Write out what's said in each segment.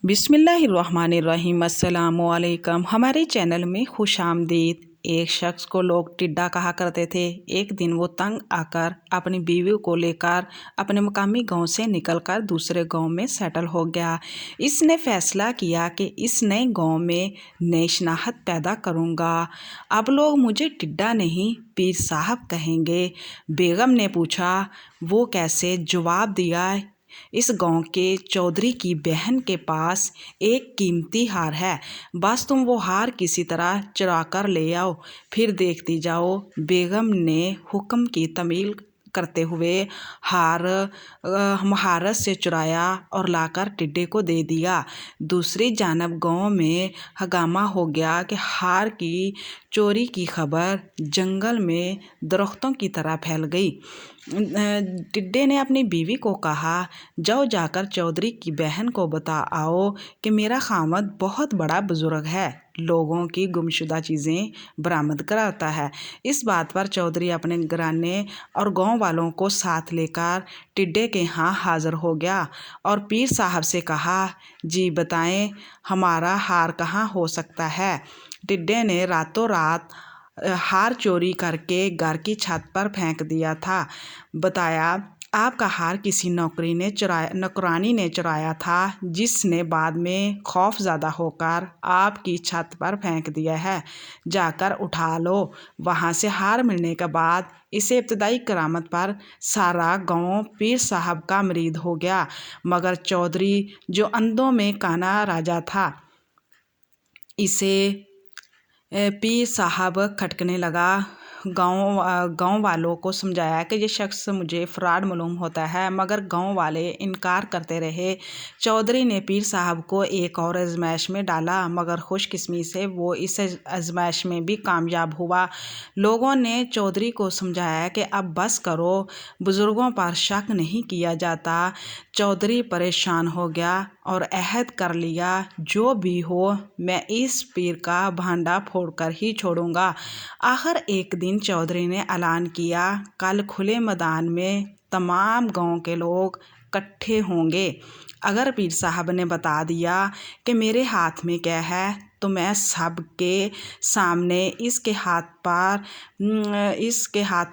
बिस्मिल्लाहिर्रहमानिर्रहीम। अस्सलामुअलैकुम। हमारे चैनल में खुश आमदीद। एक शख्स को लोग टिड्डा कहा करते थे। एक दिन वो तंग आकर अपनी बीवी को लेकर अपने मकामी गांव से निकलकर दूसरे गांव में सेटल हो गया। इसने फैसला किया कि इस नए गांव में नई शनाख्त पैदा करूंगा। अब लोग मुझे टिड्डा नहीं पीर साहब कहेंगे। बेगम ने पूछा, वो कैसे? जवाब दिया, इस गांव के चौधरी की बहन के पास एक कीमती हार है, बस तुम वो हार किसी तरह चुरा कर ले आओ, फिर देखती जाओ। बेगम ने हुक्म की तामील करते हुए हार महारत से चुराया और लाकर टिड्डे को दे दिया। दूसरी जानब गांव में हंगामा हो गया कि हार की चोरी की खबर जंगल में दरख्तों की तरह फैल गई। टिड्डे ने अपनी बीवी को कहा, जाओ जाकर चौधरी की बहन को बता आओ कि मेरा खामद बहुत बड़ा बुजुर्ग है, लोगों की गुमशुदा चीज़ें बरामद कराता है। इस बात पर चौधरी अपने घराने और गांव वालों को साथ लेकर टिड्डे के यहाँ हाज़िर हो गया और पीर साहब से कहा, जी बताएं, हमारा हार कहाँ हो सकता है। टिड्डे ने रातों रात हार चोरी करके घर की छत पर फेंक दिया था। बताया, आपका हार किसी नौकरानी ने चुराया था, जिसने बाद में खौफज़दा होकर आपकी छत पर फेंक दिया है। जाकर उठा लो। वहाँ से हार मिलने के बाद इसे इब्तदाई करामत पर सारा गांव पीर साहब का मुरीद हो गया। मगर चौधरी, जो अंधों में काना राजा था, इसे पीर साहब खटकने लगा। गांव वालों को समझाया कि ये शख्स मुझे फ्रॉड मालूम होता है, मगर गांव वाले इनकार करते रहे। चौधरी ने पीर साहब को एक और आजमाइश में डाला, मगर खुशकिस्मती से वो इस आजमाइश में भी कामयाब हुआ। लोगों ने चौधरी को समझाया कि अब बस करो, बुज़ुर्गों पर शक नहीं किया जाता। चौधरी परेशान हो गया और अहद कर लिया, जो भी हो मैं इस पीर का भांडा फोड़कर ही छोड़ूंगा। आखिर एक दिन चौधरी ने ऐलान किया, कल खुले मैदान में तमाम गांव के लोग इकट्ठे होंगे। अगर पीर साहब ने बता दिया कि मेरे हाथ में क्या है, तो मैं सबके सामने इसके हाथ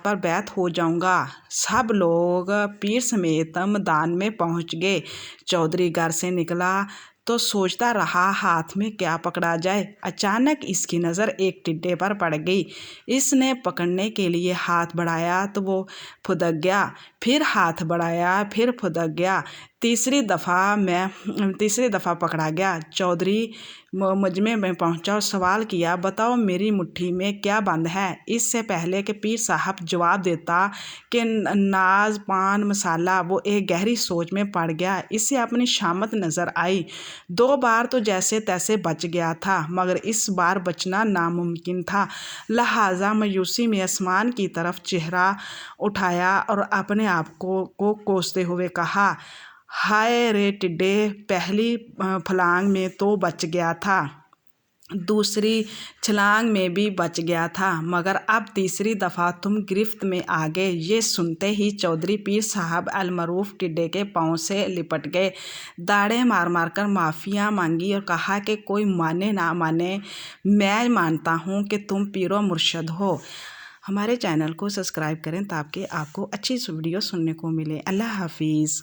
पर बैत हो जाऊंगा। सब लोग पीर समेत मैदान में पहुंच गए। चौधरी घर से निकला तो सोचता रहा हाथ में क्या पकड़ा जाए। अचानक इसकी नज़र एक टिड्डे पर पड़ गई। इसने पकड़ने के लिए हाथ बढ़ाया तो वो फुदक गया, फिर हाथ बढ़ाया, फिर फुदक गया। तीसरी दफ़ा पकड़ा गया। चौधरी मजमे में पहुंचा और सवाल किया, बताओ मेरी मुट्ठी में क्या बंद है। इससे पहले कि पीर साहब जवाब देता कि नाज पान मसाला, वो एक गहरी सोच में पड़ गया। इसे अपनी शामत नज़र आई। 2 बार तो जैसे तैसे बच गया था, मगर इस बार बचना नामुमकिन था। लिहाजा मायूसी में आसमान की तरफ चेहरा उठाया और अपने आप को कोसते हुए कहा, हाय रे टिड्डे, पहली फलांग में तो बच गया था, दूसरी छलांग में भी बच गया था, मगर अब तीसरी दफ़ा तुम गिरफ्त में आ गए। ये सुनते ही चौधरी पीर साहब अलमरूफ टिड्डे के पाँव से लिपट गए, दाढ़ें मार मार कर माफ़ियाँ मांगी और कहा कि कोई माने ना माने, मैं मानता हूँ कि तुम पीरो मुर्शद हो। हमारे चैनल को सब्सक्राइब करें ताकि आपको अच्छी वीडियो सुनने को मिले। अल्लाह हाफिज़।